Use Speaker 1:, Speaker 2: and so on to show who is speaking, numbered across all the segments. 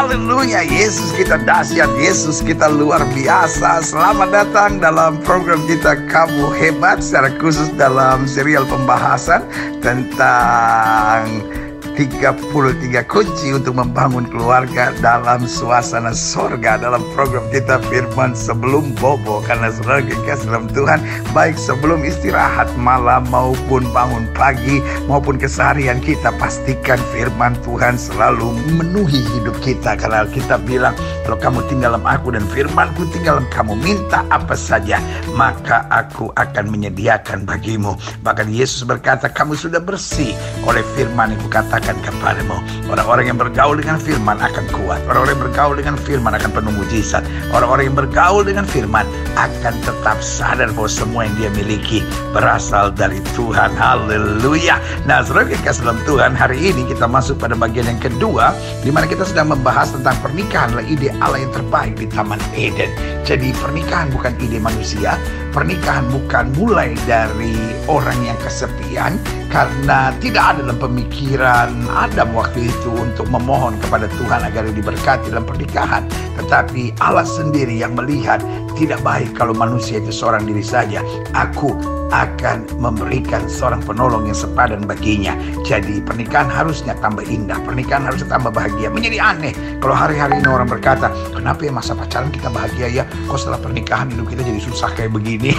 Speaker 1: Haleluya, Yesus kita dahsyat, Yesus kita luar biasa. Selamat datang dalam program kita Kamu Hebat, secara khusus dalam serial pembahasan tentang 33 kunci untuk membangun keluarga dalam suasana sorga, dalam program kita Firman Sebelum Bobo. Karena saudara kekasih dalam Tuhan, baik sebelum istirahat malam maupun bangun pagi maupun keseharian kita, pastikan firman Tuhan selalu memenuhi hidup kita. Karena kita bilang, kalau kamu tinggal dalam aku dan firmanku tinggal dalam kamu, minta apa saja maka aku akan menyediakan bagimu. Bahkan Yesus berkata, kamu sudah bersih oleh firman yang kukatakan kepadamu. Orang-orang yang bergaul dengan firman akan kuat. Orang-orang yang bergaul dengan firman akan penuh mujizat. Orang-orang yang bergaul dengan firman akan tetap sadar bahwa semua yang dia miliki berasal dari Tuhan. Haleluya. Nah, saudara kekasih dalam Tuhan, hari ini kita masuk pada bagian yang kedua, di mana kita sedang membahas tentang pernikahan adalah ide Allah yang terbaik di Taman Eden. Jadi pernikahan bukan ide manusia. Pernikahan bukan mulai dari orang yang kesepian, karena tidak ada dalam pemikiran Adam waktu itu untuk memohon kepada Tuhan agar diberkati dalam pernikahan. Tetapi Allah sendiri yang melihat tidak baik kalau manusia itu seorang diri saja. Aku akan memberikan seorang penolong yang sepadan baginya. Jadi pernikahan harusnya tambah indah, pernikahan harusnya tambah bahagia. Menjadi aneh kalau hari-hari ini orang berkata, kenapa ya masa pacaran kita bahagia ya, kok setelah pernikahan hidup kita jadi susah kayak begini.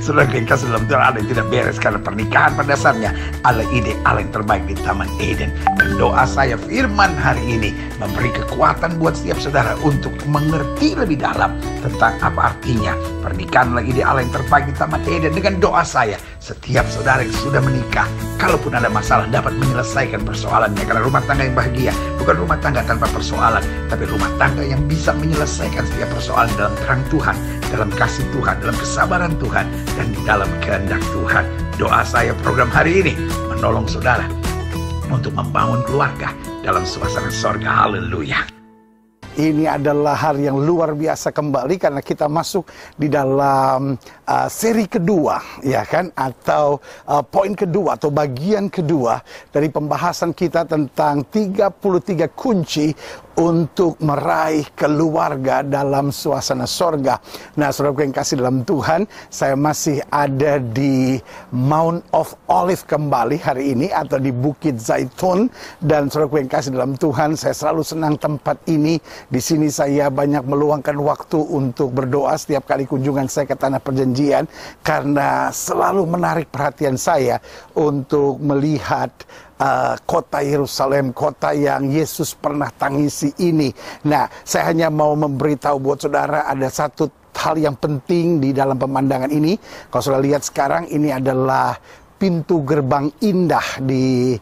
Speaker 1: Saudara kekasih dalam Tuhan, ada yang tidak beres. Karena pernikahan pada dasarnya adalah ide Allah yang terbaik di Taman Eden. Dan doa saya, firman hari ini memberi kekuatan buat setiap saudara untuk mengerti lebih dalam tentang apa artinya pernikahan adalah ide Allah yang terbaik di Taman Eden. Dengan doa saya, setiap saudara yang sudah menikah, kalaupun ada masalah, dapat menyelesaikan persoalannya. Karena rumah tangga yang bahagia bukan rumah tangga tanpa persoalan, tapi rumah tangga yang bisa menyelesaikan setiap persoalan dalam terang Tuhan, dalam kasih Tuhan, dalam kesabaran Tuhan, dan di dalam kehendak Tuhan. Doa saya, program hari ini menolong saudara untuk membangun keluarga dalam suasana sorga. Haleluya.
Speaker 2: Ini adalah hari yang luar biasa kembali karena kita masuk di dalam seri kedua, ya kan, atau poin kedua atau bagian kedua dari pembahasan kita tentang 33 kunci untuk meraih keluarga dalam suasana sorga. Nah, saudaraku yang kasih dalam Tuhan, saya masih ada di Mount of Olive kembali hari ini, atau di Bukit Zaitun. Dan saudaraku yang kasih dalam Tuhan, saya selalu senang tempat ini. Di sini saya banyak meluangkan waktu untuk berdoa setiap kali kunjungan saya ke Tanah Perjanjian, karena selalu menarik perhatian saya untuk melihat kota Yerusalem, kota yang Yesus pernah tangisi ini. Nah, saya hanya mau memberitahu buat saudara ada satu hal yang penting di dalam pemandangan ini. Kalau saudara lihat sekarang, ini adalah pintu gerbang indah di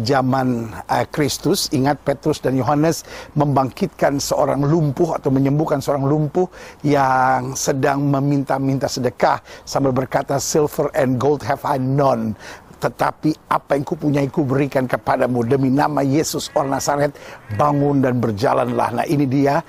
Speaker 2: zaman Kristus. Ingat, Petrus dan Yohanes membangkitkan seorang lumpuh atau menyembuhkan seorang lumpuh yang sedang meminta-minta sedekah sambil berkata, silver and gold have I none, tetapi apa yang kupunyai kuberikan kepadamu. Demi nama Yesus orang Nazaret, bangun dan berjalanlah. Nah, ini dia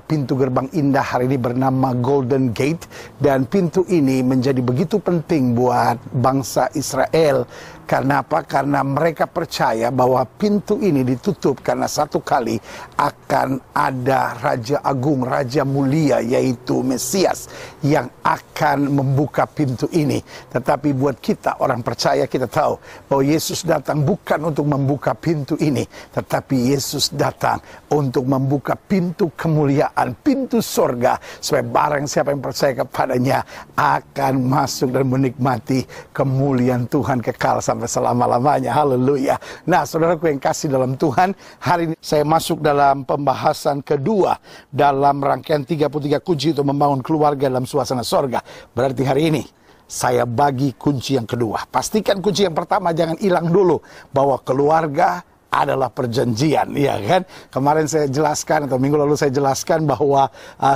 Speaker 2: pintu gerbang indah hari ini bernama Golden Gate. Dan pintu ini menjadi begitu penting buat bangsa Israel. Karena apa? Karena mereka percaya bahwa pintu ini ditutup karena satu kali akan ada Raja Agung, Raja Mulia, yaitu Mesias, yang akan membuka pintu ini. Tetapi buat kita orang percaya, kita tahu bahwa Yesus datang bukan untuk membuka pintu ini, tetapi Yesus datang untuk membuka pintu kemuliaan, pintu sorga, supaya barang siapa yang percaya kepadanya akan masuk dan menikmati kemuliaan Tuhan kekal sampai selama-lamanya. Haleluya. Nah, saudaraku yang kasih dalam Tuhan, hari ini saya masuk dalam pembahasan kedua dalam rangkaian 33 kunci untuk membangun keluarga dalam suasana sorga. Berarti hari ini saya bagi kunci yang kedua. Pastikan kunci yang pertama jangan hilang dulu, bahwa keluarga adalah perjanjian, ya kan? Kemarin saya jelaskan, atau minggu lalu saya jelaskan bahwa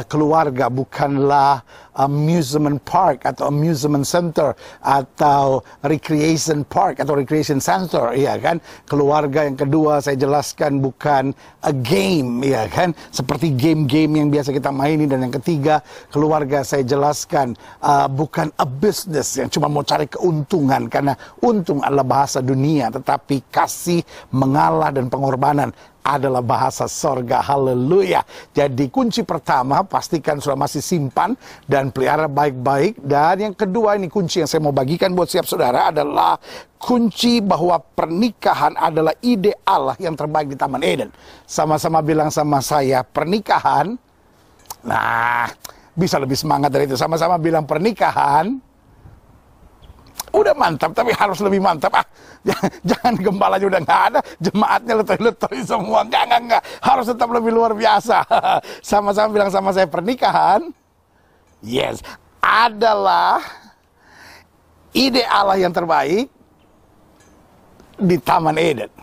Speaker 2: keluarga bukanlah amusement park atau amusement center atau recreation park atau recreation center, ya kan? Keluarga yang kedua saya jelaskan bukan a game, ya kan? Seperti game-game yang biasa kita maini. Dan yang ketiga, keluarga saya jelaskan bukan a business yang cuma mau cari keuntungan, karena untung adalah bahasa dunia, tetapi kasih, mengalah dan pengorbanan adalah bahasa sorga. Haleluya. Jadi kunci pertama, pastikan sudah masih simpan dan pelihara baik-baik. Dan yang kedua, ini kunci yang saya mau bagikan buat siap saudara, adalah kunci bahwa pernikahan adalah ide Allah yang terbaik di Taman Eden. Sama-sama bilang sama saya, pernikahan, nah bisa lebih semangat dari itu. Sama-sama bilang pernikahan, udah mantap, tapi harus lebih mantap. Jangan gembalanya udah nggak ada, jemaatnya letoi-letoi semua. Enggak. Harus tetap lebih luar biasa. Sama-sama bilang sama saya, pernikahan, yes, adalah ide Allah yang terbaik di Taman Eden.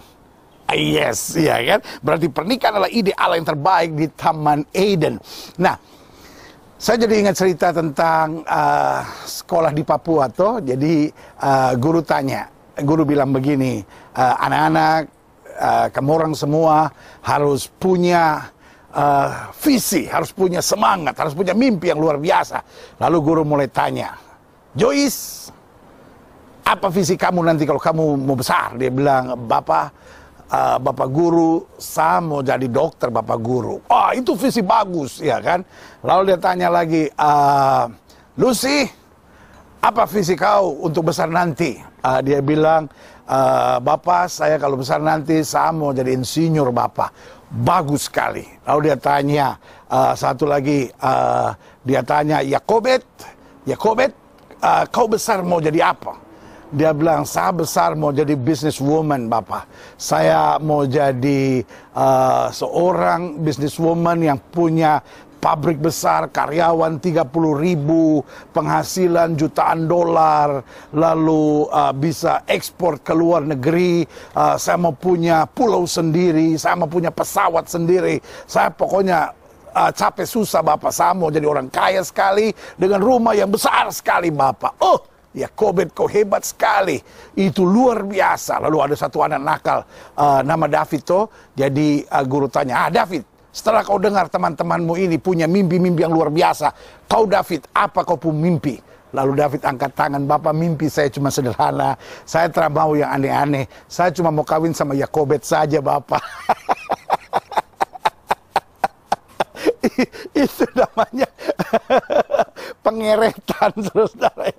Speaker 2: Yes, ya kan? Berarti pernikahan adalah ide Allah yang terbaik di Taman Eden. Nah, saya jadi ingat cerita tentang sekolah di Papua tuh. Jadi guru bilang begini, anak-anak, kamu orang semua harus punya visi, harus punya semangat, harus punya mimpi yang luar biasa. Lalu guru mulai tanya, Joyce, apa visi kamu nanti kalau kamu mau besar? Dia bilang, Bapak guru, saya mau jadi dokter, Bapak guru. Oh, itu visi bagus, ya kan? Lalu dia tanya lagi, Lucy, apa visi kau untuk besar nanti? Dia bilang, Bapak, saya kalau besar nanti, saya mau jadi insinyur, Bapak. Bagus sekali. Lalu dia tanya, satu lagi, dia tanya, Yakobet, kau besar mau jadi apa? Dia bilang, saya besar mau jadi businesswoman, Bapak. Saya mau jadi seorang businesswoman yang punya pabrik besar, karyawan 30.000, penghasilan jutaan dolar, lalu bisa ekspor ke luar negeri. Saya mau punya pulau sendiri, saya mau punya pesawat sendiri. Saya pokoknya capek susah, Bapak. Saya mau jadi orang kaya sekali dengan rumah yang besar sekali, Bapak. Oh, Yakobet, kau hebat sekali. Itu luar biasa. Lalu ada satu anak nakal, nama David tuh. Jadi guru tanya, David, setelah kau dengar teman-temanmu ini punya mimpi-mimpi yang luar biasa, kau David, apa kau punya mimpi? Lalu David angkat tangan, Bapak, mimpi saya cuma sederhana. Saya tidak mau yang aneh-aneh. Saya cuma mau kawin sama Yakobet saja, Bapak. Itu namanya pengeretan, saudara.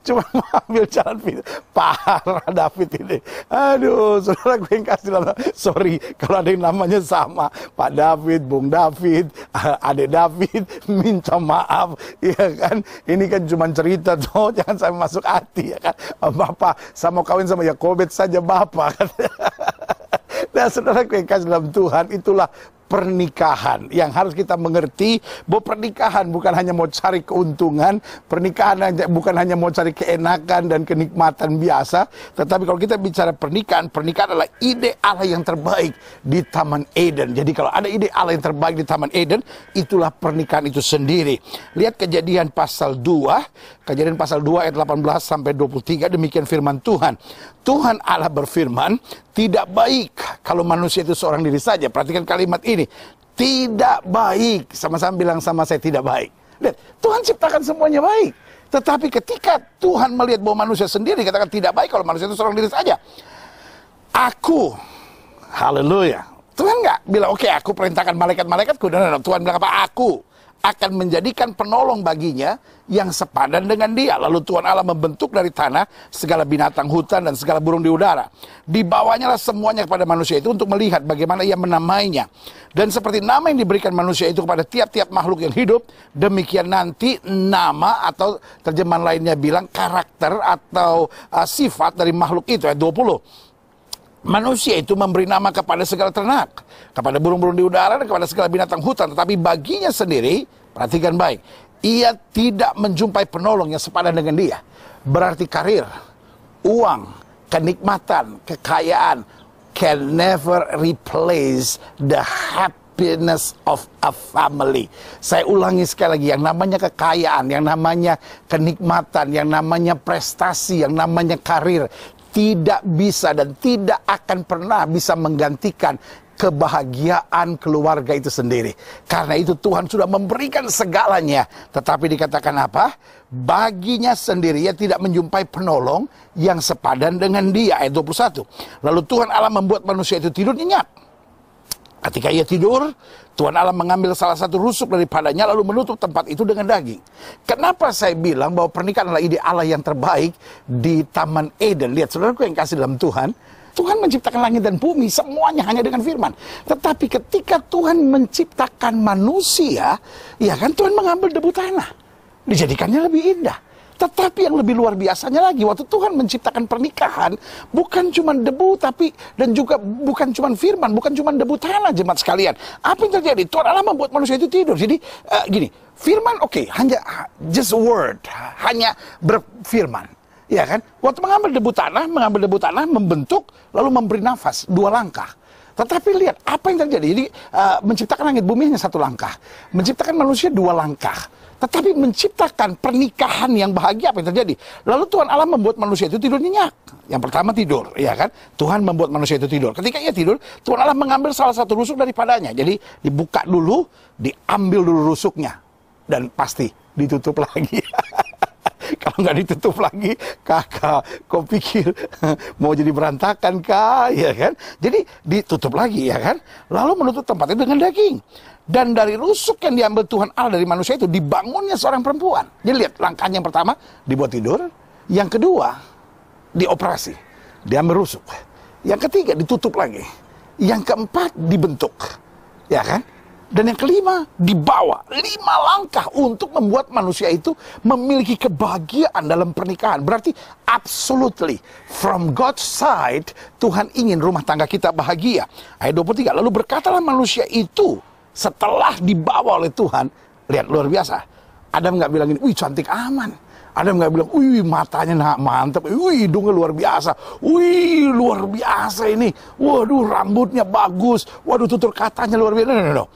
Speaker 2: Cuma mau ambil jalan pintas. Parah David ini. Aduh, saudara, gue yang kasih nama. Sorry kalau ada yang namanya sama, Pak David, Bung David, Adik David, minta maaf, ya kan? Ini kan cuma cerita tuh, jangan sampai masuk hati, ya kan? Bapak, saya mau kawin sama Yakobet saja, Bapak. Nah, saudara, gue yang kasih dalam Tuhan, itulah pernikahan yang harus kita mengerti, bahwa pernikahan bukan hanya mau cari keuntungan, pernikahan bukan hanya mau cari keenakan dan kenikmatan biasa, tetapi kalau kita bicara pernikahan adalah ide Allah yang terbaik di Taman Eden. Jadi kalau ada ide Allah yang terbaik di Taman Eden, itulah pernikahan itu sendiri. Lihat Kejadian pasal 2 ayat 18 sampai 23, demikian firman Tuhan. Tuhan Allah berfirman, tidak baik kalau manusia itu seorang diri saja. Perhatikan kalimat ini, tidak baik. Sama-sama bilang sama saya, tidak baik. Lihat, Tuhan ciptakan semuanya baik. Tetapi ketika Tuhan melihat bahwa manusia sendiri, katakan tidak baik kalau manusia itu seorang diri saja. Aku, haleluya. Tuhan nggak bilang, oke, aku perintahkan malaikat-malaikatku. Dan Tuhan bilang apa? Aku akan menjadikan penolong baginya yang sepadan dengan dia. Lalu Tuhan Allah membentuk dari tanah segala binatang hutan dan segala burung di udara. Dibawanya lah semuanya kepada manusia itu untuk melihat bagaimana ia menamainya. Dan seperti nama yang diberikan manusia itu kepada tiap-tiap makhluk yang hidup, demikian nanti nama, atau terjemahan lainnya bilang karakter atau sifat dari makhluk itu. Ayat 20. Manusia itu memberi nama kepada segala ternak, kepada burung-burung di udara, dan kepada segala binatang hutan. Tetapi baginya sendiri, perhatikan baik, ia tidak menjumpai penolong yang sepadan dengan dia. Berarti karir, uang, kenikmatan, kekayaan can never replace the happiness of a family. Saya ulangi sekali lagi, yang namanya kekayaan, yang namanya kenikmatan, yang namanya prestasi, yang namanya karir, tidak bisa dan tidak akan pernah bisa menggantikan kebahagiaan keluarga itu sendiri. Karena itu Tuhan sudah memberikan segalanya. Tetapi dikatakan apa? Baginya sendiri ia tidak menjumpai penolong yang sepadan dengan dia. Ayat 21. Lalu Tuhan Allah membuat manusia itu tidur nyenyak. Ketika ia tidur, Tuhan Allah mengambil salah satu rusuk daripadanya lalu menutup tempat itu dengan daging. Kenapa saya bilang bahwa pernikahan adalah ide Allah yang terbaik di Taman Eden? Lihat saudaraku yang kasih dalam Tuhan, Tuhan menciptakan langit dan bumi semuanya hanya dengan firman. Tetapi ketika Tuhan menciptakan manusia, ya kan, Tuhan mengambil debu tanah, dijadikannya lebih indah. Tetapi yang lebih luar biasanya lagi, waktu Tuhan menciptakan pernikahan, bukan cuma debu, dan juga bukan cuma firman, bukan cuma debu tanah, jemaat sekalian. Apa yang terjadi? Tuhan Allah membuat manusia itu tidur. Jadi gini, firman hanya just a word, hanya berfirman, ya kan? Waktu mengambil debu tanah, membentuk, lalu memberi nafas, 2 langkah. Tetapi lihat apa yang terjadi. Jadi menciptakan langit bumi hanya 1 langkah, menciptakan manusia 2 langkah. Tetapi menciptakan pernikahan yang bahagia, apa yang terjadi? Lalu Tuhan Allah membuat manusia itu tidur nyenyak. Yang pertama tidur, ya kan? Tuhan membuat manusia itu tidur. Ketika ia tidur, Tuhan Allah mengambil salah satu rusuk daripadanya. Jadi dibuka dulu, diambil dulu rusuknya, dan pasti ditutup lagi. Kalau nggak ditutup lagi, kakak, kau pikir mau jadi berantakan kah? Ya kan? Jadi ditutup lagi, ya kan? Lalu menutup tempat itu dengan daging. Dan dari rusuk yang diambil Tuhan Allah dari manusia itu, dibangunnya seorang perempuan. Jadi lihat, langkahnya yang pertama, dibuat tidur. Yang kedua, dioperasi. Diambil rusuk. Yang ketiga, ditutup lagi. Yang keempat, dibentuk. Ya kan? Dan yang kelima, dibawa 5 langkah untuk membuat manusia itu memiliki kebahagiaan dalam pernikahan. Berarti absolutely from God's side, Tuhan ingin rumah tangga kita bahagia. Ayat 23, lalu berkatalah manusia itu setelah dibawa oleh Tuhan. Lihat, luar biasa. Adam nggak bilang ini, wih cantik aman. Adam nggak bilang, wih matanya mantep, wih hidungnya luar biasa, wih luar biasa ini, waduh rambutnya bagus, waduh tutur katanya luar biasa. No.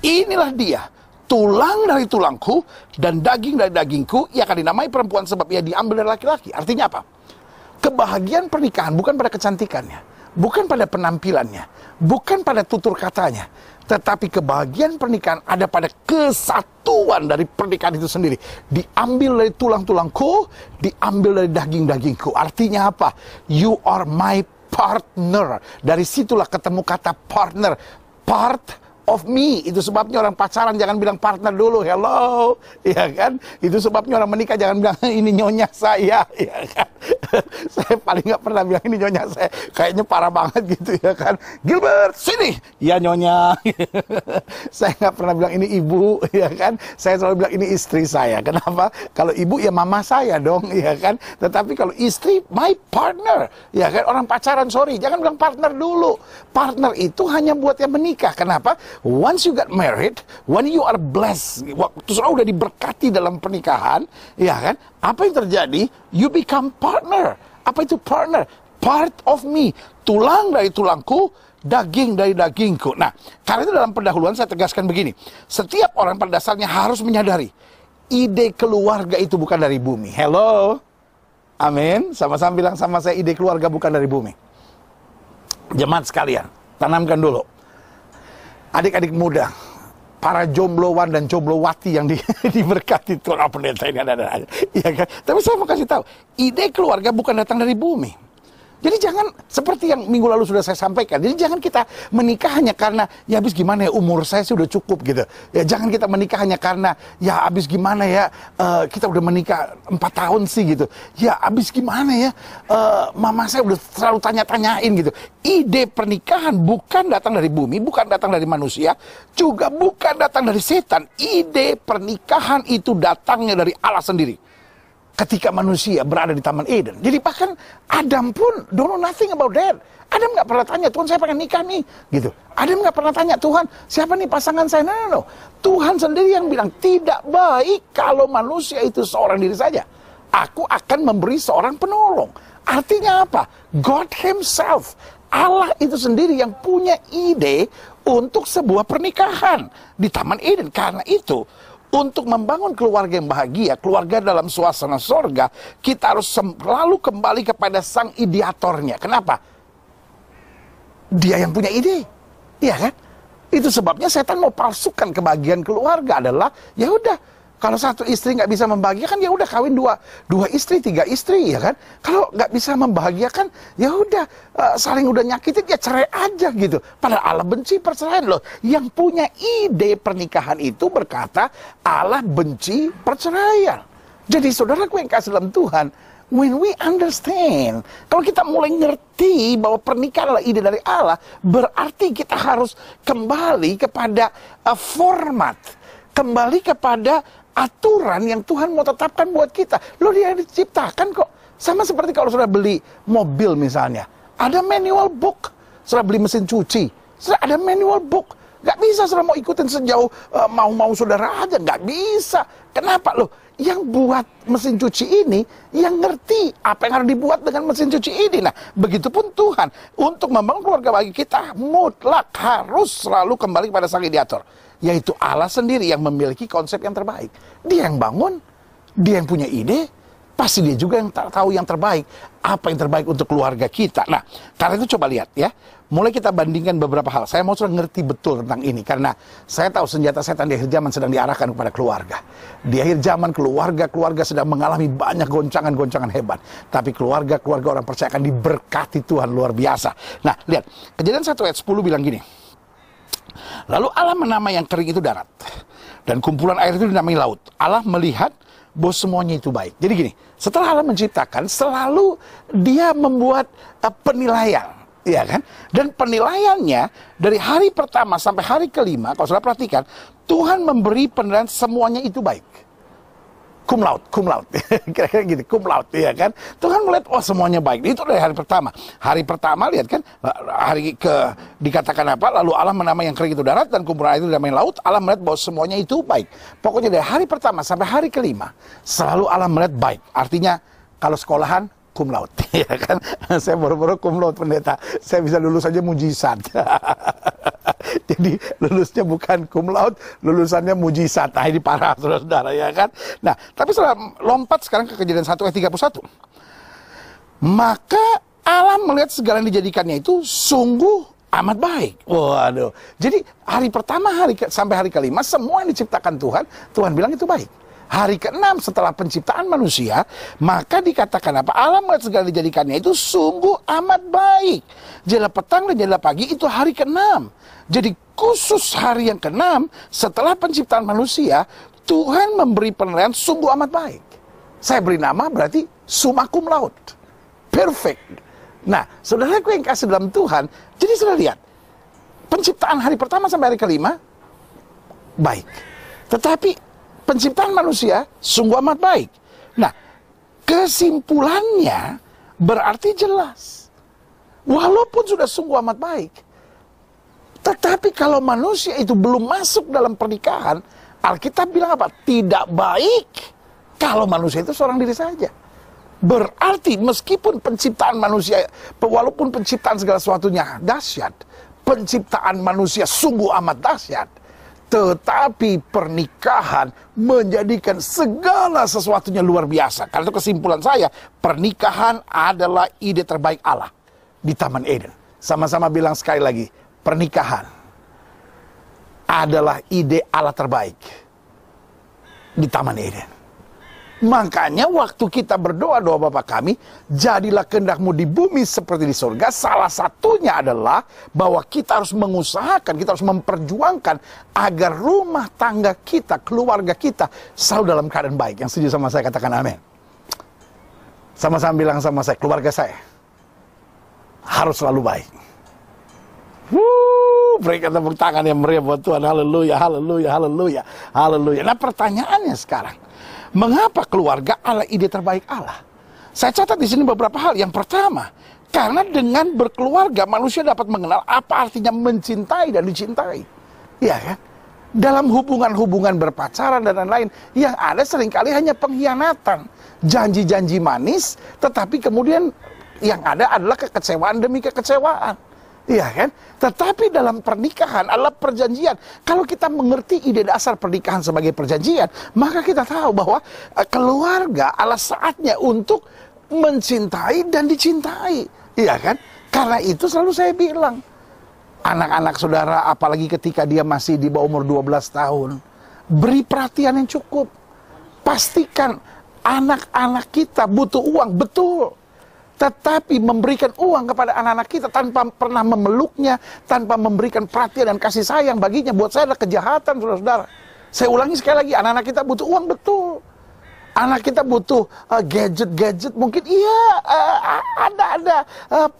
Speaker 2: Inilah dia, tulang dari tulangku dan daging dari dagingku, ia akan dinamai perempuan sebab ia diambil dari laki-laki. Artinya apa? Kebahagiaan pernikahan bukan pada kecantikannya, bukan pada penampilannya, bukan pada tutur katanya, tetapi kebahagiaan pernikahan ada pada kesatuan dari pernikahan itu sendiri. Diambil dari tulang-tulangku, diambil dari daging-dagingku. Artinya apa? You are my partner. Dari situlah ketemu kata partner. Part of me. Itu sebabnya orang pacaran jangan bilang partner dulu. Hello, ya kan? Itu sebabnya orang menikah jangan bilang ini nyonya saya, ya kan? Saya paling nggak pernah bilang ini nyonya saya. Kayaknya parah banget gitu, ya kan? Gilbert, sini. Ya nyonya. Saya nggak pernah bilang ini ibu, ya kan? Saya selalu bilang ini istri saya. Kenapa? Kalau ibu ya mama saya dong, ya kan? Tetapi kalau istri, my partner, ya kan? Orang pacaran, sorry, jangan bilang partner dulu. Partner itu hanya buat yang menikah. Kenapa? Once you get married, when you are blessed, waktu sudah diberkati dalam pernikahan, ya kan? Apa yang terjadi? You become partner. Apa itu partner? Part of me. Tulang dari tulangku, daging dari dagingku. Nah, karena itu dalam pendahuluan saya tegaskan begini. Setiap orang pada dasarnya harus menyadari, ide keluarga itu bukan dari bumi. Hello? Amin. Sama-sama bilang sama saya, ide keluarga bukan dari bumi. Jemaat sekalian, tanamkan dulu. Adik-adik muda, para jomblowan dan jomblowati yang diberkati Tuhan, pendeta ini ada. Ya kan? Tapi saya mau kasih tahu, ide keluarga bukan datang dari bumi. Jadi jangan, seperti yang minggu lalu sudah saya sampaikan, jadi jangan kita menikah hanya karena, ya habis gimana ya, umur saya sudah cukup gitu. Ya jangan kita menikah hanya karena, ya habis gimana ya, kita udah menikah 4 tahun sih gitu. Ya habis gimana ya, mama saya udah selalu tanya-tanyain gitu. Ide pernikahan bukan datang dari bumi, bukan datang dari manusia, juga bukan datang dari setan. Ide pernikahan itu datangnya dari Allah sendiri. Ketika manusia berada di Taman Eden. Jadi bahkan Adam pun don't know nothing about that. Adam nggak pernah tanya, Tuhan saya pengen nikah nih, gitu. Adam nggak pernah tanya, Tuhan siapa nih pasangan saya? No. Tuhan sendiri yang bilang, tidak baik kalau manusia itu seorang diri saja. Aku akan memberi seorang penolong. Artinya apa? God himself, Allah itu sendiri yang punya ide untuk sebuah pernikahan di Taman Eden. Karena itu, untuk membangun keluarga yang bahagia, keluarga dalam suasana sorga, kita harus selalu kembali kepada sang ideatornya. Kenapa? Dia yang punya ide, iya kan? Itu sebabnya setan mau palsukan kebahagiaan keluarga adalah, ya udah, Kalau satu istri nggak bisa membahagiakan, ya udah kawin dua istri, 3 istri, ya kan? Kalau nggak bisa membahagiakan, ya udah saling udah nyakitin, ya cerai aja gitu. Padahal Allah benci perceraian loh. Yang punya ide pernikahan itu berkata Allah benci perceraian. Jadi saudaraku yang kasih dalam Tuhan, when we understand, kalau kita mulai ngerti bahwa pernikahan adalah ide dari Allah, berarti kita harus kembali kepada format, kembali kepada aturan yang Tuhan mau tetapkan buat kita. Loh, dia diciptakan kok. Sama seperti kalau sudah beli mobil misalnya, ada manual book. Sudah beli mesin cuci, sudah ada manual book. Gak bisa sudah mau ikutin sejauh mau-mau saudara aja, gak bisa. Kenapa loh? Yang buat mesin cuci ini, yang ngerti apa yang harus dibuat dengan mesin cuci ini. Nah, begitupun Tuhan. Untuk membangun keluarga bagi kita, mutlak harus selalu kembali kepada sang ideator. Yaitu Allah sendiri yang memiliki konsep yang terbaik. Dia yang bangun, dia yang punya ide, pasti dia juga yang tahu yang terbaik. Apa yang terbaik untuk keluarga kita. Nah, karena itu coba lihat ya. Mulai kita bandingkan beberapa hal. Saya mau sudah ngerti betul tentang ini. Karena saya tahu senjata setan di akhir zaman sedang diarahkan kepada keluarga. Di akhir zaman keluarga sedang mengalami banyak goncangan-goncangan hebat. Tapi keluarga orang percaya akan diberkati Tuhan luar biasa. Nah, lihat. Kejadian 1 ayat 10 bilang gini. Lalu Allah menamai yang kering itu darat, dan kumpulan air itu dinamai laut. Allah melihat bahwa semuanya itu baik. Jadi gini, setelah Allah menciptakan, selalu dia membuat penilaian, ya kan? Dan penilaiannya dari hari pertama sampai hari kelima, kalau sudah perhatikan, Tuhan memberi penilaian semuanya itu baik. Cum laude, kira-kira gitu, cum laude, ya kan? Tuhan melihat, oh semuanya baik. Itu dari hari pertama. Hari pertama, lihat kan, dikatakan apa? Lalu Allah menamai yang kering itu darat, dan kumpulan air itu dinamai laut. Allah melihat bahwa semuanya itu baik. Pokoknya dari hari pertama sampai hari kelima, selalu Allah melihat baik. Artinya, kalau sekolahan, cum laude, ya kan? Saya baru-baru cum laude, pendeta. Saya bisa lulus aja mujizat. Jadi lulusnya bukan cum laude, lulusannya mujizat. Nah, ini parah saudara-saudara, ya kan? Nah, tapi setelah lompat sekarang ke Kejadian 1 ayat 31. Maka Allah melihat segala yang dijadikannya itu sungguh amat baik. Waduh. Jadi hari pertama sampai hari kelima semua yang diciptakan Tuhan bilang itu baik. Hari ke-6 setelah penciptaan manusia, maka dikatakan apa? Allah melihat segala yang dijadikannya itu sungguh amat baik. Jadilah petang dan jadilah pagi, itu hari ke-6. Jadi khusus hari yang ke-6 setelah penciptaan manusia, Tuhan memberi penilaian sungguh amat baik. Saya beri nama berarti summa cum laude. Perfect. Nah, saudaraku yang kasih dalam Tuhan, jadi sudah lihat, penciptaan hari pertama sampai hari kelima, baik. Tetapi penciptaan manusia sungguh amat baik. Nah, kesimpulannya berarti jelas. Walaupun sudah sungguh amat baik, tetapi kalau manusia itu belum masuk dalam pernikahan, Alkitab bilang apa? Tidak baik kalau manusia itu seorang diri saja. Berarti meskipun penciptaan manusia, walaupun penciptaan segala sesuatunya dahsyat, penciptaan manusia sungguh amat dahsyat, tetapi pernikahan menjadikan segala sesuatunya luar biasa. Karena itu kesimpulan saya, pernikahan adalah ide terbaik Allah di Taman Eden. Sama-sama bilang sekali lagi, pernikahan adalah ide Allah terbaik di Taman Eden. Makanya waktu kita berdoa doa Bapa kami, jadilah kehendak-Mu di bumi seperti di surga, salah satunya adalah bahwa kita harus mengusahakan, kita harus memperjuangkan agar rumah tangga kita, keluarga kita selalu dalam keadaan baik. Yang setuju sama saya katakan amin. Sama-sama bilang sama saya, keluarga saya harus selalu baik. Berikan tepuk tangan yang meriah buat Tuhan. Haleluya, haleluya, haleluya, haleluya. Nah, pertanyaannya sekarang, mengapa keluarga adalah ide terbaik Allah? Saya catat di sini beberapa hal. Yang pertama, karena dengan berkeluarga manusia dapat mengenal apa artinya mencintai dan dicintai. Iya kan? Dalam hubungan-hubungan berpacaran dan lain-lain, yang ada seringkali hanya pengkhianatan, janji-janji manis, tetapi kemudian yang ada adalah kekecewaan demi kekecewaan. Iya kan? Tetapi dalam pernikahan adalah perjanjian. Kalau kita mengerti ide dasar pernikahan sebagai perjanjian, maka kita tahu bahwa keluarga adalah saatnya untuk mencintai dan dicintai. Iya kan? Karena itu selalu saya bilang, anak-anak saudara, apalagi ketika dia masih di bawah umur 12 tahun, beri perhatian yang cukup. Pastikan anak-anak kita butuh uang, betul. Tetapi memberikan uang kepada anak-anak kita tanpa pernah memeluknya, tanpa memberikan perhatian dan kasih sayang baginya, buat saya adalah kejahatan, saudara-saudara. Saya ulangi sekali lagi, anak-anak kita butuh uang, betul. Anak kita butuh gadget-gadget, mungkin iya, ada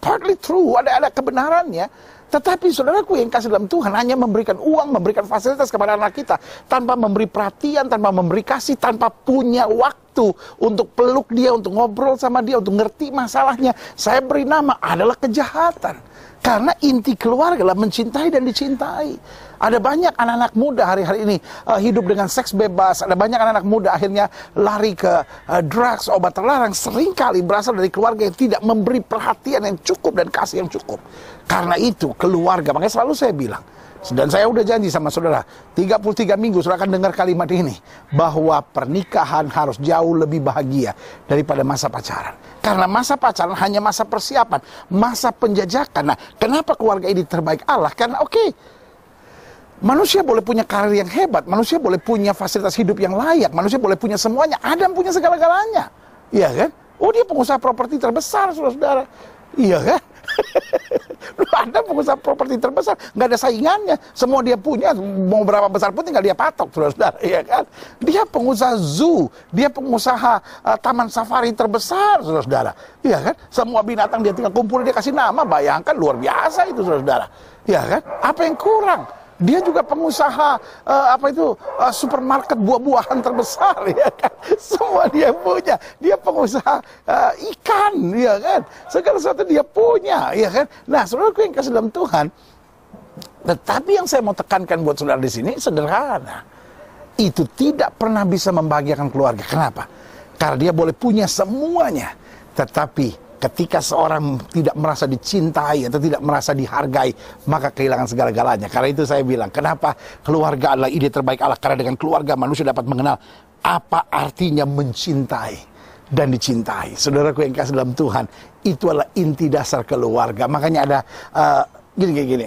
Speaker 2: partly true, ada kebenarannya. Tetapi saudaraku yang kasih dalam Tuhan hanya memberikan uang, memberikan fasilitas kepada anak kita tanpa memberi perhatian, tanpa memberi kasih, tanpa punya waktu untuk peluk dia, untuk ngobrol sama dia, untuk ngerti masalahnya. Saya beri nama adalah kejahatan. Karena inti keluarga adalah mencintai dan dicintai. Ada banyak anak-anak muda hari-hari ini hidup dengan seks bebas. Ada banyak anak-anak muda akhirnya lari ke drugs, obat terlarang. Seringkali berasal dari keluarga yang tidak memberi perhatian yang cukup dan kasih yang cukup. Karena itu keluarga, makanya selalu saya bilang, dan saya udah janji sama saudara, 33 minggu saudara akan dengar kalimat ini, bahwa pernikahan harus jauh lebih bahagia daripada masa pacaran. Karena masa pacaran hanya masa persiapan, masa penjajakan. Nah, kenapa keluarga ini terbaik Allah? Karena manusia boleh punya karir yang hebat, manusia boleh punya fasilitas hidup yang layak, manusia boleh punya semuanya. Adam punya segala-galanya, iya kan? Oh, dia pengusaha properti terbesar, saudara-saudara, iya kan? Ada pengusaha properti terbesar, nggak ada saingannya, semua dia punya, mau berapa besar pun tinggal dia patok, saudara, iya kan? Dia pengusaha zoo, dia pengusaha taman safari terbesar, saudara, iya kan? Semua binatang dia tinggal kumpulin, dia kasih nama, bayangkan luar biasa itu, saudara, iya kan? Apa yang kurang? Dia juga pengusaha supermarket buah-buahan terbesar, ya kan? Semua dia punya. Dia pengusaha ikan, ya kan? Segala sesuatu dia punya, ya kan? Nah, saudaraku yang kasih dalam Tuhan, tetapi yang saya mau tekankan buat saudara di sini sederhana. Itu tidak pernah bisa membahagiakan keluarga. Kenapa? Karena dia boleh punya semuanya, tetapi ketika seorang tidak merasa dicintai atau tidak merasa dihargai, maka kehilangan segala-galanya. Karena itu saya bilang, kenapa keluarga adalah ide terbaik Allah? Karena dengan keluarga manusia dapat mengenal apa artinya mencintai dan dicintai. Saudaraku yang kasih dalam Tuhan, itu adalah inti dasar keluarga. Makanya ada gini.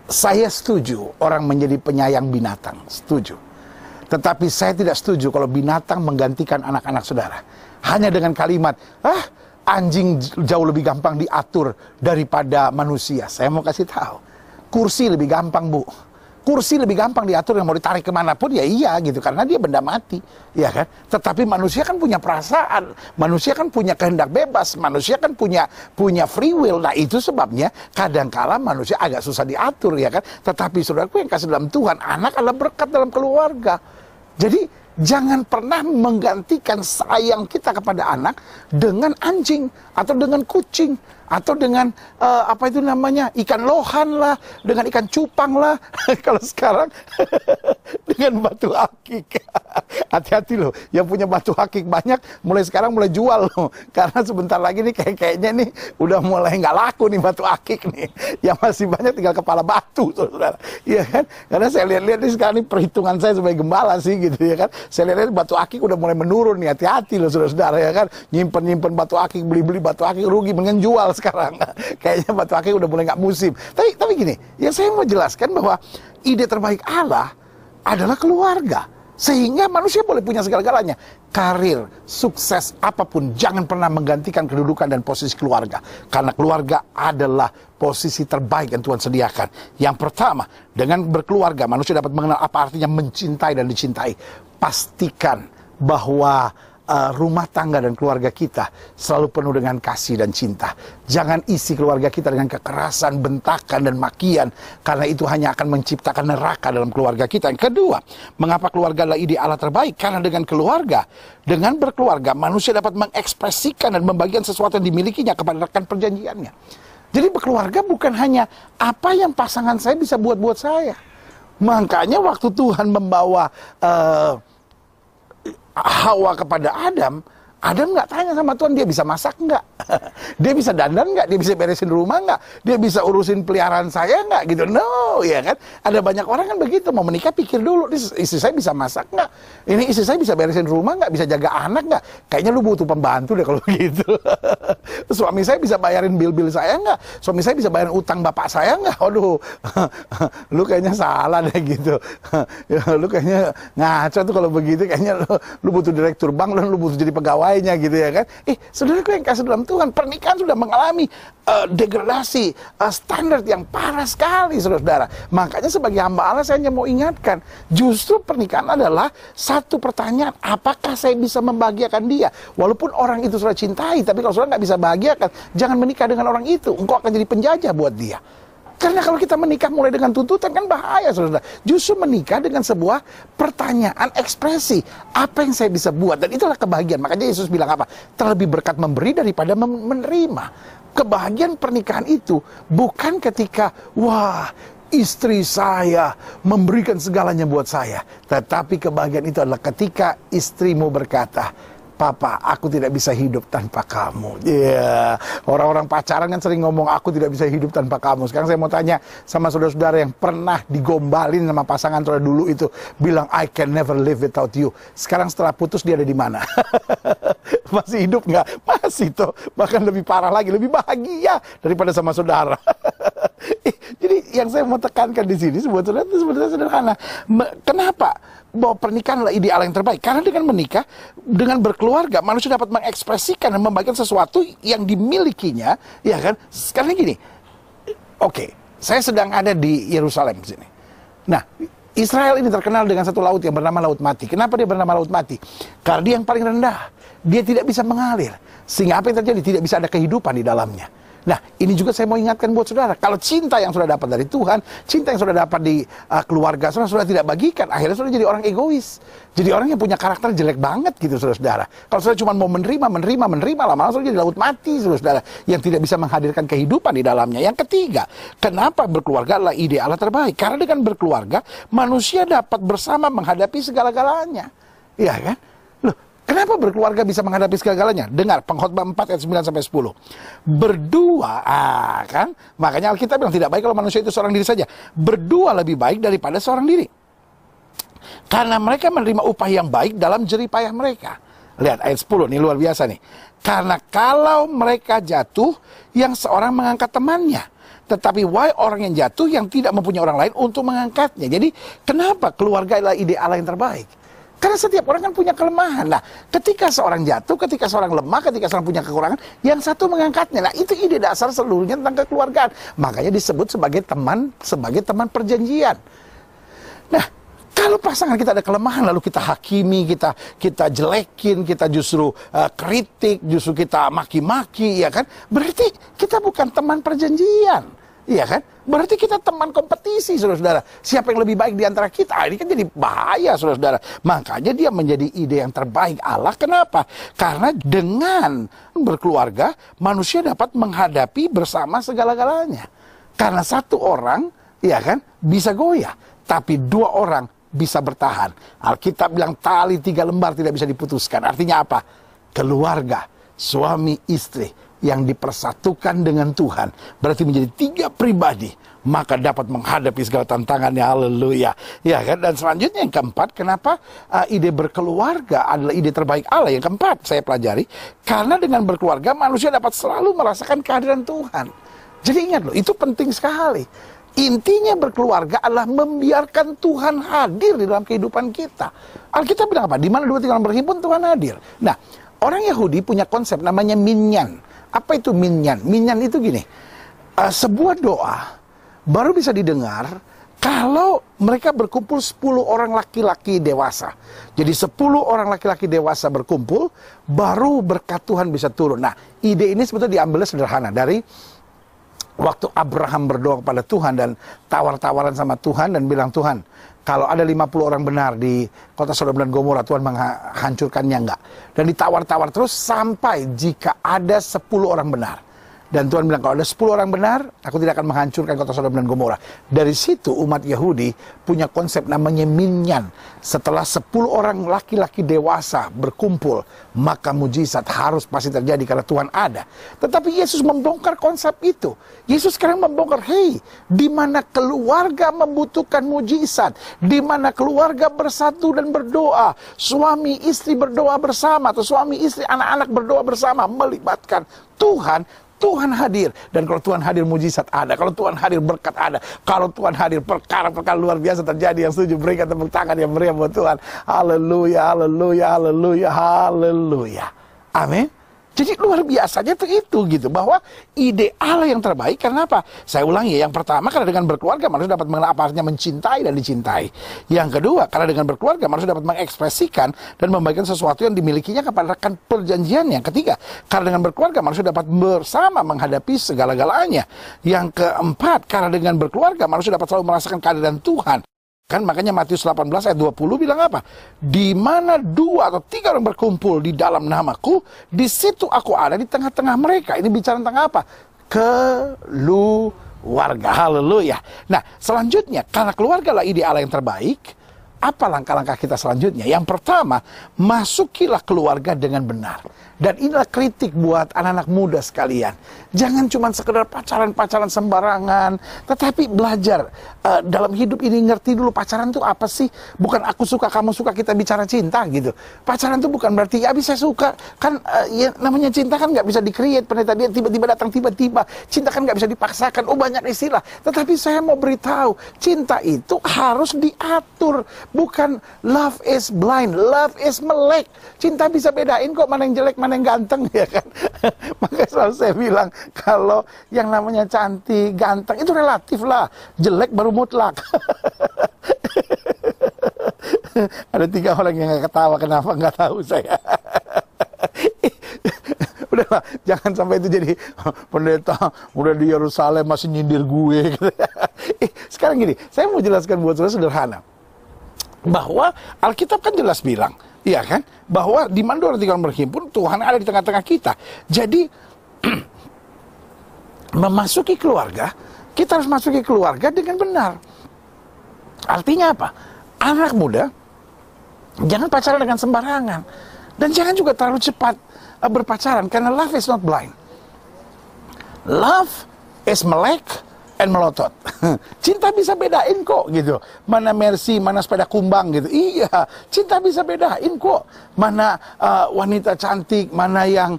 Speaker 2: Saya setuju orang menjadi penyayang binatang, setuju. Tetapi saya tidak setuju kalau binatang menggantikan anak-anak saudara. Hanya dengan kalimat, anjing jauh lebih gampang diatur daripada manusia. Saya mau kasih tahu, kursi lebih gampang, Bu. Kursi lebih gampang diatur, yang mau ditarik kemanapun ya iya gitu, karena dia benda mati, ya kan? Tetapi manusia kan punya perasaan, manusia kan punya kehendak bebas, manusia kan punya free will. Nah, itu sebabnya kadangkala manusia agak susah diatur, ya kan? Tetapi saudaraku yang kasih dalam Tuhan, anak adalah berkat dalam keluarga. Jadi jangan pernah menggantikan sayang kita kepada anak dengan anjing atau dengan kucing atau dengan ikan lohan lah, dengan ikan cupang lah. Kalau sekarang dengan batu akik. Hati-hati loh, yang punya batu akik banyak mulai sekarang mulai jual loh, karena sebentar lagi nih kayaknya nih udah mulai nggak laku nih batu akik nih. Yang masih banyak tinggal kepala batu, saudara. Iya kan? Karena saya lihat-lihat nih sekarang nih, perhitungan saya sebagai gembala sih gitu, ya kan. Saya lihat batu akik udah mulai menurun nih, hati-hati loh saudara-saudara, ya kan. Nyimpen batu akik, beli batu akik, rugi mendingan jual sekarang. Kayaknya batu akik udah mulai nggak musim. Tapi gini, yang saya mau jelaskan bahwa ide terbaik Allah adalah keluarga. Sehingga manusia boleh punya segala-galanya. Karir, sukses, apapun, jangan pernah menggantikan kedudukan dan posisi keluarga. Karena keluarga adalah posisi terbaik yang Tuhan sediakan. Yang pertama, dengan berkeluarga, manusia dapat mengenal apa artinya mencintai dan dicintai. Pastikan bahwa rumah tangga dan keluarga kita selalu penuh dengan kasih dan cinta. Jangan isi keluarga kita dengan kekerasan, bentakan, dan makian, karena itu hanya akan menciptakan neraka dalam keluarga kita. Yang kedua, mengapa keluarga adalah ide Allah terbaik? Karena dengan keluarga, dengan berkeluarga, manusia dapat mengekspresikan dan membagikan sesuatu yang dimilikinya kepada rekan perjanjiannya. Jadi berkeluarga bukan hanya apa yang pasangan saya bisa buat saya. Makanya waktu Tuhan membawa Hawa kepada Adam Adam nggak tanya sama Tuhan, dia bisa masak nggak? Dia bisa dandan nggak? Dia bisa beresin rumah nggak? Dia bisa urusin peliharaan saya nggak? Gitu, no, ya kan? Ada banyak orang kan begitu, mau menikah pikir dulu, istri saya bisa masak nggak? Ini istri saya bisa beresin rumah nggak? Bisa jaga anak nggak? Kayaknya lu butuh pembantu deh kalau begitu. Suami saya bisa bayarin bil-bil saya nggak? Suami saya bisa bayarin utang bapak saya nggak? Aduh, lu kayaknya salah deh gitu. Lu kayaknya ngaco tuh kalau begitu, kayaknya lu butuh direktur bank dan lu butuh jadi pegawainya gitu ya kan. Saudaraku yang kasih dalam Tuhan, pernikahan sudah mengalami degradasi, standar yang parah sekali, saudara. Makanya sebagai hamba Allah saya hanya mau ingatkan, justru pernikahan adalah satu pertanyaan, apakah saya bisa membahagiakan dia? Walaupun orang itu sudah cintai, tapi kalau saudara nggak bisa bahagiakan, jangan menikah dengan orang itu, engkau akan jadi penjajah buat dia. Karena kalau kita menikah mulai dengan tuntutan kan bahaya, saudara. Justru menikah dengan sebuah pertanyaan ekspresi. Apa yang saya bisa buat? Dan itulah kebahagiaan. Makanya Yesus bilang apa? Terlebih berkat memberi daripada menerima. Kebahagiaan pernikahan itu bukan ketika, wah, istri saya memberikan segalanya buat saya. Tetapi kebahagiaan itu adalah ketika istrimu berkata, Papa, aku tidak bisa hidup tanpa kamu. Iya, orang-orang pacaran kan sering ngomong, aku tidak bisa hidup tanpa kamu. Sekarang saya mau tanya sama saudara-saudara yang pernah digombalin sama pasangan saudara dulu itu, bilang, I can never live without you. Sekarang setelah putus dia ada di mana? Masih hidup nggak? Masih toh. Bahkan lebih parah lagi, lebih bahagia daripada sama saudara. Jadi yang saya mau tekankan di sini buat saudara itu sebenarnya sederhana. Kenapa? Bahwa pernikahan adalah ideal yang terbaik. Karena dengan menikah, dengan berkeluarga, manusia dapat mengekspresikan dan membagikan sesuatu yang dimilikinya, ya kan? Sekarang gini, oke, saya sedang ada di Yerusalem di sini. Nah, Israel ini terkenal dengan satu laut yang bernama Laut Mati. Kenapa dia bernama Laut Mati? Karena dia yang paling rendah. Dia tidak bisa mengalir. Sehingga apa yang terjadi? Tidak bisa ada kehidupan di dalamnya. Nah, ini juga saya mau ingatkan buat saudara. Kalau cinta yang sudah dapat dari Tuhan, cinta yang sudah dapat di keluarga, sudah tidak bagikan, akhirnya sudah jadi orang egois. Jadi orang yang punya karakter jelek banget gitu, saudara-saudara. Kalau saudara cuma mau menerima, lama-lama sudah jadi laut mati, saudara-saudara, yang tidak bisa menghadirkan kehidupan di dalamnya. Yang ketiga, kenapa berkeluarga adalah ide Allah terbaik? Karena dengan berkeluarga, manusia dapat bersama menghadapi segala-galanya. Iya kan? Kenapa berkeluarga bisa menghadapi segala-galanya? Dengar Pengkhotbah 4 ayat 9 sampai 10. Berdua, kan? Makanya Alkitab bilang tidak baik kalau manusia itu seorang diri saja. Berdua lebih baik daripada seorang diri. Karena mereka menerima upah yang baik dalam jerih payah mereka. Lihat ayat 10, ini luar biasa nih. Karena kalau mereka jatuh, yang seorang mengangkat temannya. Tetapi why orang yang jatuh yang tidak mempunyai orang lain untuk mengangkatnya. Jadi kenapa keluarga adalah ide Allah yang terbaik? Karena setiap orang kan punya kelemahan. Nah, ketika seorang jatuh, ketika seorang lemah, ketika seorang punya kekurangan, yang satu mengangkatnya. Nah, itu ide dasar seluruhnya tentang kekeluargaan. Makanya disebut sebagai teman perjanjian. Nah, kalau pasangan kita ada kelemahan, lalu kita hakimi, kita jelekin, kita justru kritik, justru kita maki-maki, ya kan? Berarti kita bukan teman perjanjian. Iya kan? Berarti kita teman kompetisi, saudara-saudara. Siapa yang lebih baik di antara kita? Ini kan jadi bahaya, saudara-saudara. Makanya dia menjadi ide yang terbaik Allah. Kenapa? Karena dengan berkeluarga, manusia dapat menghadapi bersama segala-galanya. Karena satu orang, ya kan, bisa goyah. Tapi dua orang bisa bertahan. Alkitab bilang tali 3 lembar tidak bisa diputuskan. Artinya apa? Keluarga, suami, istri yang dipersatukan dengan Tuhan berarti menjadi 3 pribadi, maka dapat menghadapi segala tantangannya. Haleluya, ya kan? Dan selanjutnya yang keempat, kenapa ide berkeluarga adalah ide terbaik Allah? Yang keempat saya pelajari, karena dengan berkeluarga manusia dapat selalu merasakan kehadiran Tuhan. Jadi ingat loh, itu penting sekali. Intinya berkeluarga adalah membiarkan Tuhan hadir di dalam kehidupan kita. Alkitab bilang apa? Di mana 2-3 orang berhimpun, Tuhan hadir. Nah, orang Yahudi punya konsep namanya minyan. Apa itu minyan? Minyan itu gini, sebuah doa baru bisa didengar kalau mereka berkumpul 10 orang laki-laki dewasa. Jadi 10 orang laki-laki dewasa berkumpul, baru berkat Tuhan bisa turun. Nah, ide ini sebetulnya diambilnya sederhana dari waktu Abraham berdoa kepada Tuhan dan tawar-tawaran sama Tuhan dan bilang, Tuhan, kalau ada 50 orang benar di kota Sodom dan Gomora, Tuhan menghancurkannya enggak? Dan ditawar-tawar terus sampai jika ada 10 orang benar. Dan Tuhan bilang, kalau ada 10 orang benar, aku tidak akan menghancurkan kota Sodom dan Gomora. Dari situ umat Yahudi punya konsep namanya minyan. Setelah 10 orang laki-laki dewasa berkumpul, maka mujizat harus pasti terjadi karena Tuhan ada. Tetapi Yesus membongkar konsep itu. Yesus sekarang membongkar, hey, di mana keluarga membutuhkan mujizat, di mana keluarga bersatu dan berdoa, suami istri berdoa bersama, atau suami istri anak-anak berdoa bersama, melibatkan Tuhan, Tuhan hadir. Dan kalau Tuhan hadir, mujizat ada. Kalau Tuhan hadir, berkat ada. Kalau Tuhan hadir, perkara-perkara luar biasa terjadi. Yang setuju berikan tepuk tangan yang meriah buat Tuhan. Haleluya, haleluya, haleluya, haleluya. Amin. Jadi luar biasanya itu gitu, bahwa ide Allah yang terbaik. Karena apa? Saya ulangi, yang pertama, karena dengan berkeluarga manusia dapat mengenal apa artinya mencintai dan dicintai. Yang kedua, karena dengan berkeluarga manusia dapat mengekspresikan dan membagikan sesuatu yang dimilikinya kepada rekan perjanjian. Yang ketiga, karena dengan berkeluarga manusia dapat bersama menghadapi segala-galanya. Yang keempat, karena dengan berkeluarga manusia dapat selalu merasakan kehadiran Tuhan. Kan makanya Matius 18 ayat 20 bilang apa? Di mana 2 atau 3 orang berkumpul di dalam namaku, di situ aku ada di tengah-tengah mereka. Ini bicara tentang apa? Keluarga. Haleluya. Nah, selanjutnya, karena keluarga lah ide Allah yang terbaik, apa langkah-langkah kita selanjutnya? Yang pertama, masukilah keluarga dengan benar. Dan inilah kritik buat anak-anak muda sekalian. Jangan cuma sekedar pacaran-pacaran sembarangan, tetapi belajar dalam hidup ini, ngerti dulu pacaran itu apa sih. Bukan aku suka, kamu suka, kita bicara cinta gitu. Pacaran itu bukan berarti, ya bisa suka. Kan ya, namanya cinta kan nggak bisa di-create. Pendeta dia tiba-tiba datang, tiba-tiba. Cinta kan nggak bisa dipaksakan. Oh, banyak istilah. Tetapi saya mau beritahu, cinta itu harus diatur. Bukan love is blind, love is melek. Cinta bisa bedain kok mana yang jelek, mana yang ganteng, ya kan. Makanya selalu saya bilang, kalau yang namanya cantik, ganteng itu relatif lah. Jelek baru mutlak. Ada 3 orang yang gak ketawa, kenapa nggak tahu saya. Udahlah, jangan sampai itu jadi pendeta udah di Yerusalem masih nyindir gue. Sekarang gini, saya mau jelaskan buat saudara sederhana, bahwa Alkitab kan jelas bilang, iya kan, bahwa di mana 2 atau 3 orang berhimpun, Tuhan ada di tengah-tengah kita. Jadi memasuki keluarga, kita harus masuki keluarga dengan benar. Artinya apa? Anak muda jangan pacaran dengan sembarangan, dan jangan juga terlalu cepat berpacaran, karena love is not blind. Love is melek and melotot. Cinta bisa bedain kok gitu. Mana Mercy, mana sepeda kumbang gitu. Iya, cinta bisa bedain kok. Mana wanita cantik, mana yang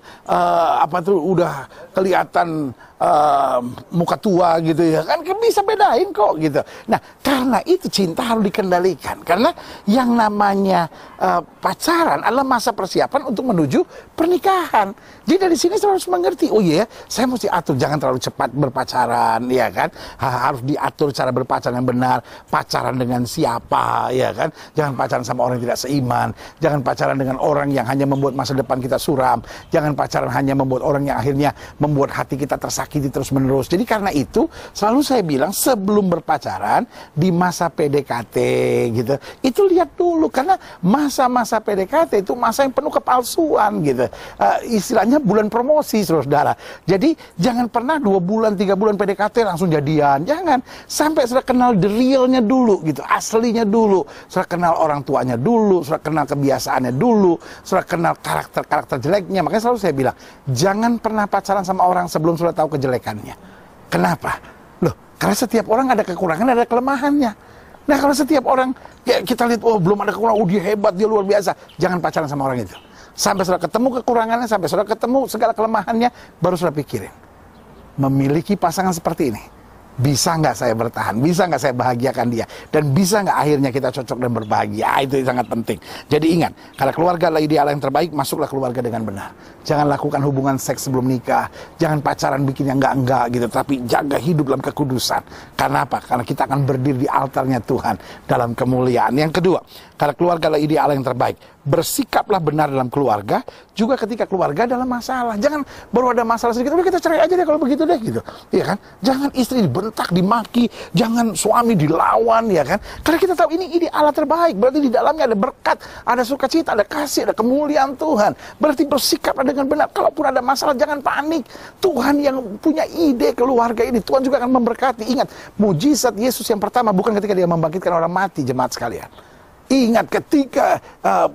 Speaker 2: udah kelihatan muka tua gitu ya. Kan bisa bedain kok gitu. Nah, karena itu cinta harus dikendalikan. Karena yang namanya pacaran adalah masa persiapan untuk menuju pernikahan. Jadi dari sini saya harus mengerti, oh iya, saya mesti atur, jangan terlalu cepat berpacaran, ya kan? Harus diatur cara berpacaran yang benar. Pacaran dengan siapa, ya kan? Jangan pacaran sama orang yang tidak seiman. Jangan pacaran dengan orang yang hanya membuat masa depan kita suram. Jangan pacaran hanya membuat orang yang akhirnya membuat hati kita tersakiti terus-menerus. Jadi karena itu, selalu saya bilang sebelum berpacaran, di masa PDKT gitu, itu lihat dulu. Karena masa-masa PDKT itu masa yang penuh kepalsuan gitu. Istilahnya bulan promosi, saudara. Jadi jangan pernah 2 bulan, 3 bulan PDKT langsung jadian. Jangan. Sampai sudah kenal the realnya dulu gitu, aslinya dulu. Sudah kenal orang tuanya dulu, sudah kenal kebiasaannya dulu, sudah kenal karakter-karakter jeleknya. Makanya selalu saya bilang, jangan pernah pacaran sama orang sebelum sudah tahu kejelekannya. Kenapa? Loh, karena setiap orang ada kekurangan, ada kelemahannya. Nah, kalau setiap orang ya kita lihat, oh belum ada kekurangan, oh dia hebat, dia luar biasa. Jangan pacaran sama orang itu. Sampai sudah ketemu kekurangannya, sampai sudah ketemu segala kelemahannya, baru sudah pikirin. Memiliki pasangan seperti ini, bisa nggak saya bertahan? Bisa nggak saya bahagiakan dia? Dan bisa nggak akhirnya kita cocok dan berbahagia? Itu sangat penting. Jadi ingat, karena keluarga adalah ideal yang terbaik, masuklah keluarga dengan benar. Jangan lakukan hubungan seks sebelum nikah. Jangan pacaran bikin yang enggak-enggak gitu. Tapi jaga hidup dalam kekudusan. Karena apa? Karena kita akan berdiri di altarnya Tuhan dalam kemuliaan. Yang kedua, karena keluarga adalah ideal yang terbaik, bersikaplah benar dalam keluarga, juga ketika keluarga dalam masalah. Jangan baru ada masalah sedikit, udah kita cerai aja deh kalau begitu deh gitu. Iya kan? Jangan istri dibentak, dimaki, jangan suami dilawan, ya kan? Karena kita tahu ini Allah terbaik, berarti di dalamnya ada berkat, ada sukacita, ada kasih, ada kemuliaan Tuhan. Berarti bersikaplah dengan benar. Kalaupun ada masalah, jangan panik. Tuhan yang punya ide keluarga ini, Tuhan juga akan memberkati. Ingat, mujizat Yesus yang pertama bukan ketika dia membangkitkan orang mati, jemaat sekalian. Ingat, ketika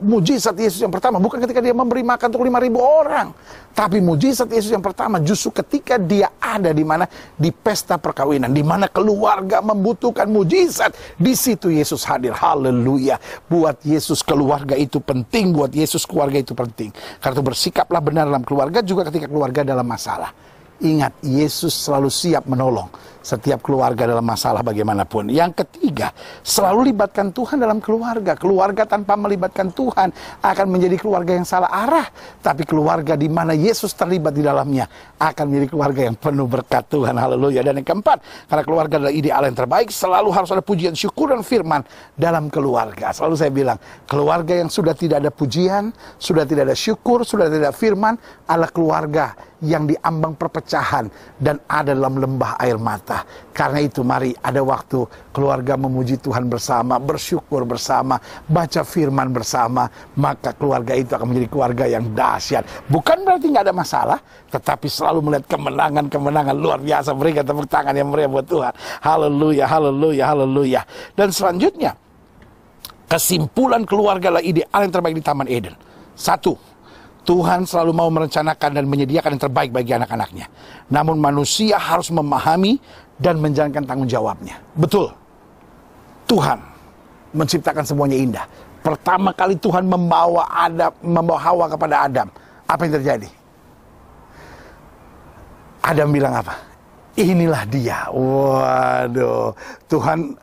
Speaker 2: mujizat Yesus yang pertama bukan ketika dia memberi makan untuk 5.000 orang, tapi mujizat Yesus yang pertama justru ketika dia ada di mana, di pesta perkawinan, di mana keluarga membutuhkan mujizat, di situ Yesus hadir. Haleluya. Buat Yesus keluarga itu penting, buat Yesus keluarga itu penting. Karena itu bersikaplah benar dalam keluarga, juga ketika keluarga dalam masalah. Ingat, Yesus selalu siap menolong setiap keluarga dalam masalah bagaimanapun. Yang ketiga, selalu libatkan Tuhan dalam keluarga. Keluarga tanpa melibatkan Tuhan akan menjadi keluarga yang salah arah. Tapi keluarga di mana Yesus terlibat di dalamnya akan menjadi keluarga yang penuh berkat Tuhan. Haleluya. Dan yang keempat, karena keluarga adalah ideal yang terbaik, selalu harus ada pujian, syukur, dan firman dalam keluarga. Selalu saya bilang, keluarga yang sudah tidak ada pujian, sudah tidak ada syukur, sudah tidak ada firman, adalah keluarga yang diambang perpecahan dan ada dalam lembah air mata. Karena itu mari ada waktu keluarga memuji Tuhan bersama, bersyukur bersama, baca firman bersama, maka keluarga itu akan menjadi keluarga yang dahsyat. Bukan berarti nggak ada masalah, tetapi selalu melihat kemenangan-kemenangan luar biasa. Berikan tepuk tangan yang meriah buat Tuhan. Haleluya, haleluya, haleluya. Dan selanjutnya, kesimpulan keluarga adalah ideal yang terbaik di Taman Eden. Satu, Tuhan selalu mau merencanakan dan menyediakan yang terbaik bagi anak-anaknya. Namun manusia harus memahami dan menjalankan tanggung jawabnya. Betul, Tuhan menciptakan semuanya indah. Pertama kali Tuhan membawa Hawa kepada Adam. Apa yang terjadi? Adam bilang apa? Inilah dia. Waduh, Tuhan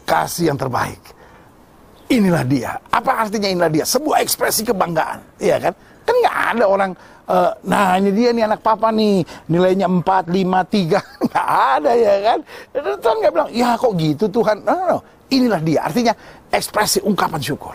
Speaker 2: kasih yang terbaik. Inilah dia. Apa artinya inilah dia? Sebuah ekspresi kebanggaan, iya kan? Kan nggak ada orang, nah ini dia nih anak papa nih, nilainya 4, 5, 3. Nggak ada, ya kan? Dan Tuhan nggak bilang, ya kok gitu Tuhan? No. Inilah dia. Artinya ekspresi ungkapan syukur.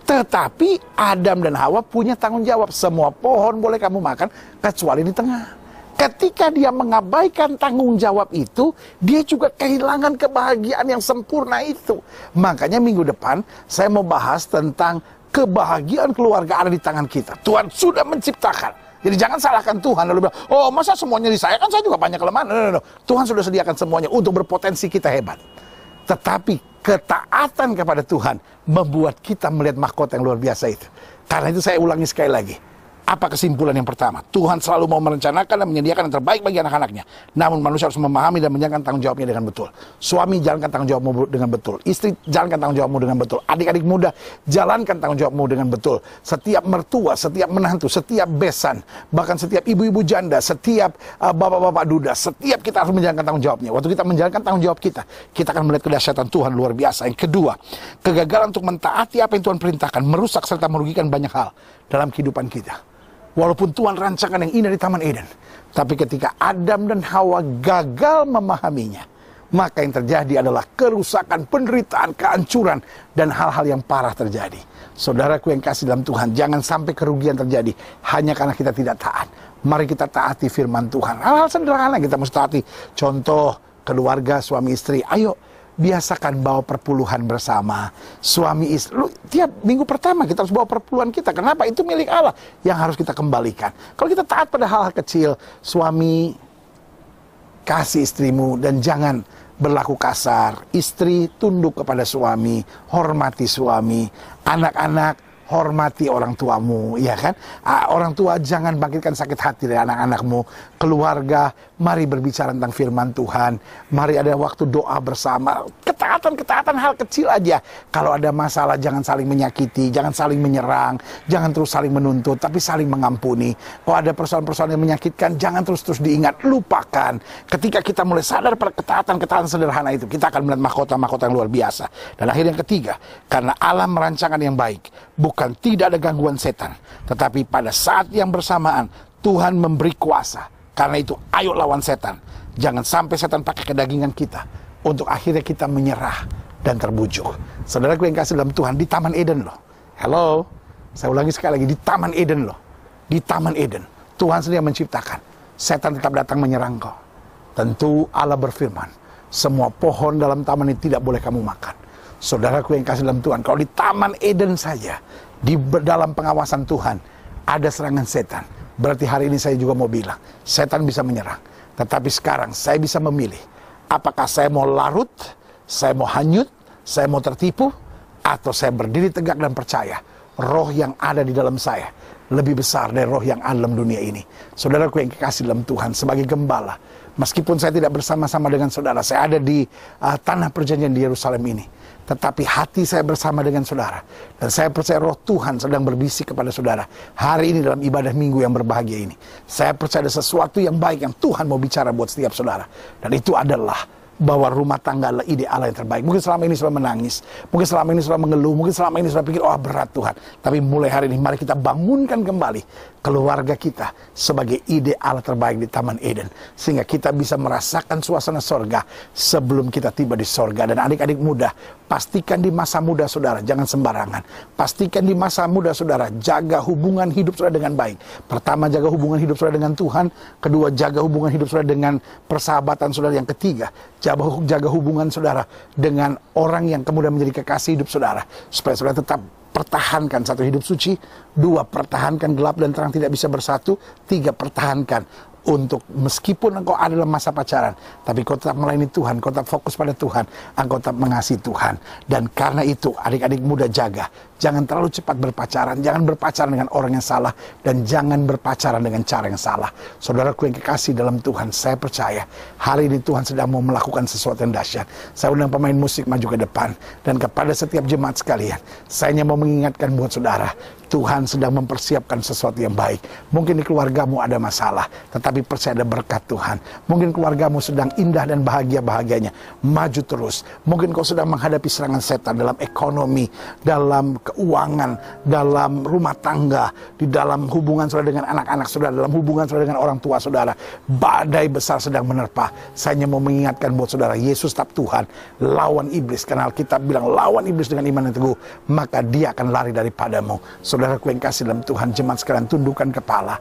Speaker 2: Tetapi Adam dan Hawa punya tanggung jawab. Semua pohon boleh kamu makan, kecuali di tengah. Ketika dia mengabaikan tanggung jawab itu, dia juga kehilangan kebahagiaan yang sempurna itu. Makanya minggu depan saya mau bahas tentang kebahagiaan keluarga ada di tangan kita. Tuhan sudah menciptakan. Jadi jangan salahkan Tuhan lalu bilang, oh masa semuanya di saya, kan saya juga banyak kelemahan. No. Tuhan sudah sediakan semuanya untuk berpotensi kita hebat. Tetapi ketaatan kepada Tuhan membuat kita melihat mahkota yang luar biasa itu. Karena itu saya ulangi sekali lagi. Apa kesimpulan yang pertama? Tuhan selalu mau merencanakan dan menyediakan yang terbaik bagi anak-anaknya. Namun manusia harus memahami dan menjalankan tanggung jawabnya dengan betul. Suami, jalankan tanggung jawabmu dengan betul. Istri, jalankan tanggung jawabmu dengan betul. Adik-adik muda, jalankan tanggung jawabmu dengan betul. Setiap mertua, setiap menantu, setiap besan, bahkan setiap ibu-ibu janda, setiap bapak-bapak duda, setiap kita harus menjalankan tanggung jawabnya. Waktu kita menjalankan tanggung jawab kita akan melihat kedahsyatan Tuhan luar biasa. Yang kedua, kegagalan untuk mentaati apa yang Tuhan perintahkan merusak serta merugikan banyak hal dalam kehidupan kita. Walaupun Tuhan rancangan yang indah di Taman Eden, tapi ketika Adam dan Hawa gagal memahaminya, maka yang terjadi adalah kerusakan, penderitaan, kehancuran, dan hal-hal yang parah terjadi. Saudaraku yang kasih dalam Tuhan, jangan sampai kerugian terjadi hanya karena kita tidak taat. Mari kita taati firman Tuhan. Hal-hal sederhana kita mesti taati. Contoh, keluarga, suami istri. Ayo, biasakan bawa perpuluhan bersama. Suami istri, tiap minggu pertama kita harus bawa perpuluhan kita. Kenapa? Itu milik Allah yang harus kita kembalikan. Kalau kita taat pada hal-hal kecil, suami kasih istrimu dan jangan berlaku kasar. Istri tunduk kepada suami, hormati suami. Anak-anak, hormati orang tuamu, ya kan? Orang tua jangan bangkitkan sakit hati dari anak-anakmu. Keluarga, mari berbicara tentang firman Tuhan. Mari ada waktu doa bersama. Ketaatan hal kecil aja. Kalau ada masalah jangan saling menyakiti, jangan saling menyerang, jangan terus saling menuntut, tapi saling mengampuni. Kalau ada persoalan-persoalan yang menyakitkan, jangan terus diingat, lupakan. Ketika kita mulai sadar pada ketaatan sederhana itu, kita akan melihat mahkota-mahkota yang luar biasa. Dan akhir yang ketiga, karena Allah merancangkan yang baik, bukan tidak ada gangguan setan, tetapi pada saat yang bersamaan Tuhan memberi kuasa. Karena itu ayo lawan setan. Jangan sampai setan pakai kedagingan kita untuk akhirnya kita menyerah dan terbujuk. Saudaraku yang kasih dalam Tuhan, di Taman Eden loh. Hello, saya ulangi sekali lagi, di Taman Eden loh. Di Taman Eden Tuhan sendiri yang menciptakan. Setan tetap datang menyerang kau. Tentu Allah berfirman, semua pohon dalam taman ini tidak boleh kamu makan. Saudaraku yang kasih dalam Tuhan, kalau di Taman Eden saja, di dalam pengawasan Tuhan, ada serangan setan. Berarti hari ini saya juga mau bilang, setan bisa menyerang. Tetapi sekarang saya bisa memilih, apakah saya mau larut, saya mau hanyut, saya mau tertipu, atau saya berdiri tegak dan percaya, roh yang ada di dalam saya lebih besar dari roh yang ada dalam dunia ini. Saudaraku yang kekasih dalam Tuhan, sebagai gembala, meskipun saya tidak bersama-sama dengan saudara, saya ada di tanah perjanjian di Yerusalem ini, tetapi hati saya bersama dengan saudara. Dan saya percaya roh Tuhan sedang berbisik kepada saudara hari ini dalam ibadah minggu yang berbahagia ini. Saya percaya ada sesuatu yang baik yang Tuhan mau bicara buat setiap saudara. Dan itu adalah bahwa rumah tangga adalah ide Allah yang terbaik. Mungkin selama ini sudah menangis, mungkin selama ini sudah mengeluh, mungkin selama ini sudah pikir, oh berat Tuhan. Tapi mulai hari ini mari kita bangunkan kembali keluarga kita sebagai ide Allah terbaik di Taman Eden, sehingga kita bisa merasakan suasana sorga sebelum kita tiba di sorga. Dan adik-adik muda, pastikan di masa muda saudara jangan sembarangan. Pastikan di masa muda saudara jaga hubungan hidup saudara dengan baik. Pertama, jaga hubungan hidup saudara dengan Tuhan. Kedua, jaga hubungan hidup saudara dengan persahabatan saudara. Yang ketiga, jaga hubungan saudara dengan orang yang kemudian menjadi kekasih hidup saudara, supaya saudara tetap pertahankan satu hidup suci. Dua, pertahankan gelap dan terang tidak bisa bersatu. Tiga, pertahankan untuk meskipun engkau ada dalam masa pacaran, tapi kau tetap melayani Tuhan, kau tetap fokus pada Tuhan, engkau tetap mengasihi Tuhan. Dan karena itu adik-adik muda jaga, jangan terlalu cepat berpacaran, jangan berpacaran dengan orang yang salah, dan jangan berpacaran dengan cara yang salah. Saudaraku yang kekasih dalam Tuhan, saya percaya hari ini Tuhan sedang mau melakukan sesuatu yang dahsyat. Saya undang pemain musik maju ke depan, dan kepada setiap jemaat sekalian, saya hanya mau mengingatkan buat saudara, Tuhan sedang mempersiapkan sesuatu yang baik. Mungkin di keluargamu ada masalah, tetapi percaya ada berkat Tuhan. Mungkin keluargamu sedang indah dan bahagia-bahagianya, maju terus. Mungkin kau sedang menghadapi serangan setan dalam ekonomi, dalam keuangan, dalam rumah tangga, di dalam hubungan saudara dengan anak-anak saudara, dalam hubungan saudara dengan orang tua saudara. Badai besar sedang menerpa. Saya hanya mau mengingatkan buat saudara, Yesus tetap Tuhan, lawan iblis. Karena Alkitab bilang lawan iblis dengan iman yang teguh, maka dia akan lari daripadamu. Saudaraku yang kasih dalam Tuhan, jemaat sekalian tundukkan kepala.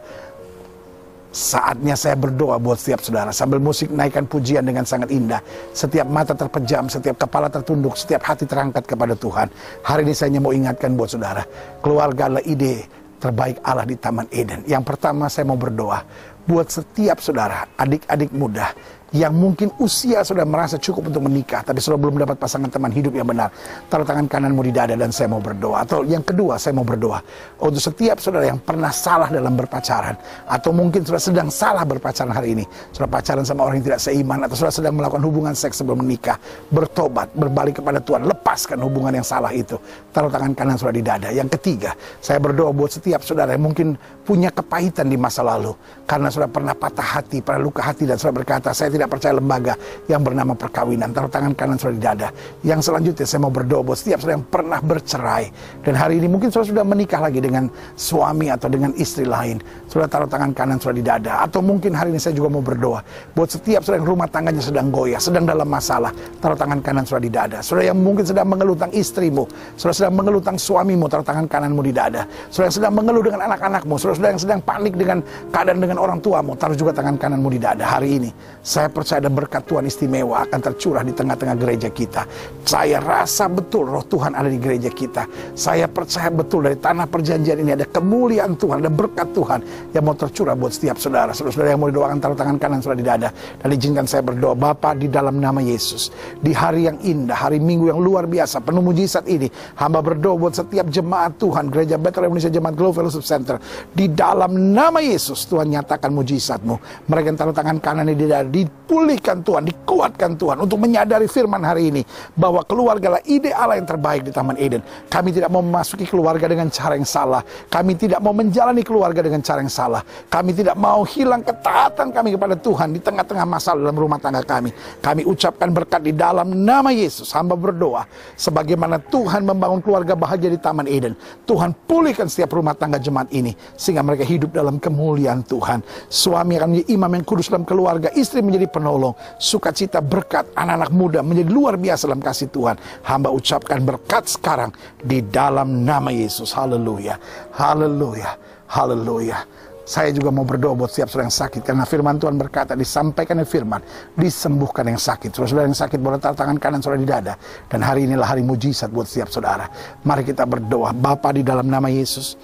Speaker 2: Saatnya saya berdoa buat setiap saudara. Sambil musik naikkan pujian dengan sangat indah. Setiap mata terpejam, setiap kepala tertunduk, setiap hati terangkat kepada Tuhan. Hari ini saya hanya mau ingatkan buat saudara, keluarga adalah ide terbaik Allah di Taman Eden. Yang pertama saya mau berdoa buat setiap saudara, adik-adik muda yang mungkin usia sudah merasa cukup untuk menikah, tapi sudah belum dapat pasangan teman hidup yang benar. Taruh tangan kananmu di dada dan saya mau berdoa. Atau yang kedua, saya mau berdoa untuk setiap saudara yang pernah salah dalam berpacaran, atau mungkin sudah sedang salah berpacaran hari ini, sudah pacaran sama orang yang tidak seiman, atau sudah sedang melakukan hubungan seks sebelum menikah. Bertobat, berbalik kepada Tuhan, lepaskan hubungan yang salah itu. Taruh tangan kanan sudah di dada. Yang ketiga, saya berdoa buat setiap saudara yang mungkin punya kepahitan di masa lalu, karena sudah pernah patah hati, pernah luka hati, dan sudah berkata, saya tidak percaya lembaga yang bernama perkawinan. Taruh tangan kanan sudah di dada. Yang selanjutnya saya mau berdoa buat setiap saudara yang pernah bercerai, dan hari ini mungkin sudah menikah lagi dengan suami atau dengan istri lain. Sudah taruh tangan kanan sudah di dada. Atau mungkin hari ini saya juga mau berdoa buat setiap saudara yang rumah tangganya sedang goyah, sedang dalam masalah. Taruh tangan kanan sudah di dada. Saudara yang mungkin sedang mengeluh tentang istrimu, saudara sedang mengeluh tentang suamimu, taruh tangan kananmu di dada. Saudara yang sedang mengeluh dengan anak-anakmu, saudara yang sedang panik dengan keadaan dengan orang tuamu, taruh juga tangan kananmu di dada. Hari ini saya percaya ada berkat Tuhan istimewa akan tercurah di tengah-tengah gereja kita. Saya rasa betul roh Tuhan ada di gereja kita. Saya percaya betul dari tanah perjanjian ini ada kemuliaan Tuhan, ada berkat Tuhan yang mau tercurah buat setiap saudara. Saudara yang mau didoakan taruh tangan kanan sudah di dada. Dan izinkan saya berdoa, Bapa, di dalam nama Yesus, di hari yang indah, hari Minggu yang luar biasa, penuh mujizat ini, hamba berdoa buat setiap jemaat Tuhan, Gereja Bethel Indonesia Jemaat Global Fellowship Center. Di dalam nama Yesus, Tuhan nyatakan mujizat-Mu. Mereka yang taruh tangan kanan di dada, dipulihkan Tuhan, dikuatkan Tuhan untuk menyadari firman hari ini bahwa keluarga adalah ide Allah yang terbaik di Taman Eden. Kami tidak mau memasuki keluarga dengan cara yang salah. Kami tidak mau menjalani keluarga dengan cara yang salah. Kami tidak mau hilang ketaatan kami kepada Tuhan di tengah-tengah masalah dalam rumah tangga kami. Kami ucapkan berkat di dalam nama Yesus. Hamba berdoa sebagaimana Tuhan membangun keluarga bahagia di Taman Eden, Tuhan pulihkan setiap rumah tangga jemaat ini sehingga mereka hidup dalam kemuliaan Tuhan. Suami akan menjadi imam yang kudus dalam keluarga, istri menjadi penolong, sukacita, berkat, anak-anak muda menjadi luar biasa dalam kasih Tuhan. Hamba ucapkan berkat sekarang di dalam nama Yesus. Haleluya, haleluya, haleluya. Saya juga mau berdoa buat setiap saudara yang sakit, karena firman Tuhan berkata, disampaikannya firman, disembuhkan yang sakit. Saudara yang sakit boleh taruh tangan kanan saudara di dada. Dan hari inilah hari mujizat buat setiap saudara. Mari kita berdoa. Bapa, di dalam nama Yesus,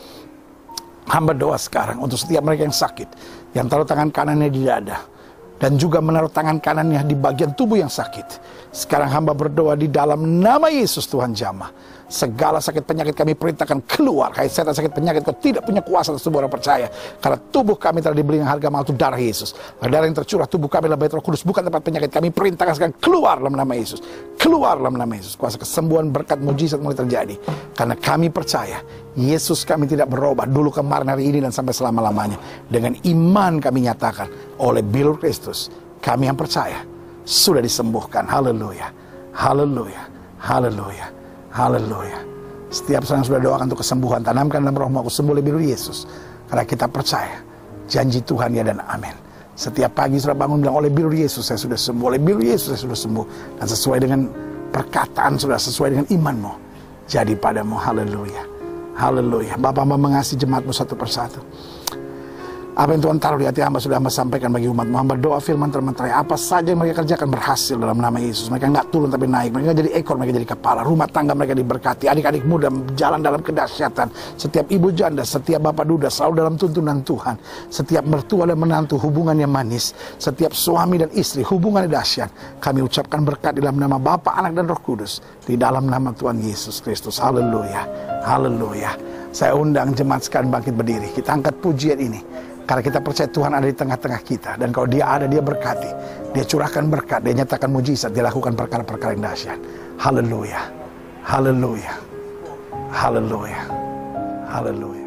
Speaker 2: hamba doa sekarang untuk setiap mereka yang sakit, yang taruh tangan kanannya di dada, dan juga menaruh tangan kanannya di bagian tubuh yang sakit. Sekarang hamba berdoa di dalam nama Yesus, Tuhan jamah. Segala sakit penyakit kami perintahkan keluar. Hai setan sakit penyakit, kau tidak punya kuasa atas tubuh orang percaya. Karena tubuh kami telah dibeli dengan harga mahal, itu darah Yesus. Darah yang tercurah, tubuh kami adalah bait Roh Kudus, bukan tempat penyakit. Kami perintahkan sekarang keluar dalam nama Yesus. Keluar dalam nama Yesus. Kuasa kesembuhan, berkat, mujizat mulai terjadi. Karena kami percaya Yesus kami tidak berubah dulu, kemarin, hari ini, dan sampai selama-lamanya. Dengan iman kami nyatakan oleh bilur Kristus, kami yang percaya sudah disembuhkan. Haleluya, haleluya, haleluya, haleluya. Setiap saat yang sudah doakan untuk kesembuhan, tanamkan dalam rohmu, aku sembuh oleh bilur Yesus. Karena kita percaya janji Tuhan ya dan amin. Setiap pagi sudah bangun bilang, oleh bilur Yesus saya sudah sembuh, oleh bilur Yesus saya sudah sembuh. Dan sesuai dengan perkataan sudah, sesuai dengan imanmu, jadi padamu. Haleluya, haleluya. Bapa, hamba mengasihi jemaatmu satu persatu. Apa yang Tuhan taruh di hati hamba sudah hamba sampaikan bagi umatmu. Hamba doa firman termenterai, apa saja yang mereka kerjakan berhasil dalam nama Yesus. Mereka nggak turun tapi naik, mereka jadi ekor, mereka jadi kepala. Rumah tangga mereka diberkati, adik-adik muda jalan dalam kedahsyatan. Setiap ibu janda, setiap bapak duda selalu dalam tuntunan Tuhan. Setiap mertua dan menantu hubungannya manis. Setiap suami dan istri hubungannya dahsyat. Kami ucapkan berkat di dalam nama Bapa, Anak, dan Roh Kudus, di dalam nama Tuhan Yesus Kristus. Haleluya, haleluya. Saya undang jemaat sekalian bangkit berdiri. Kita angkat pujian ini karena kita percaya Tuhan ada di tengah-tengah kita. Dan kalau dia ada, dia berkati, dia curahkan berkat, dia nyatakan mujizat, dia lakukan perkara-perkara yang dahsyat. Haleluya, haleluya, haleluya, haleluya.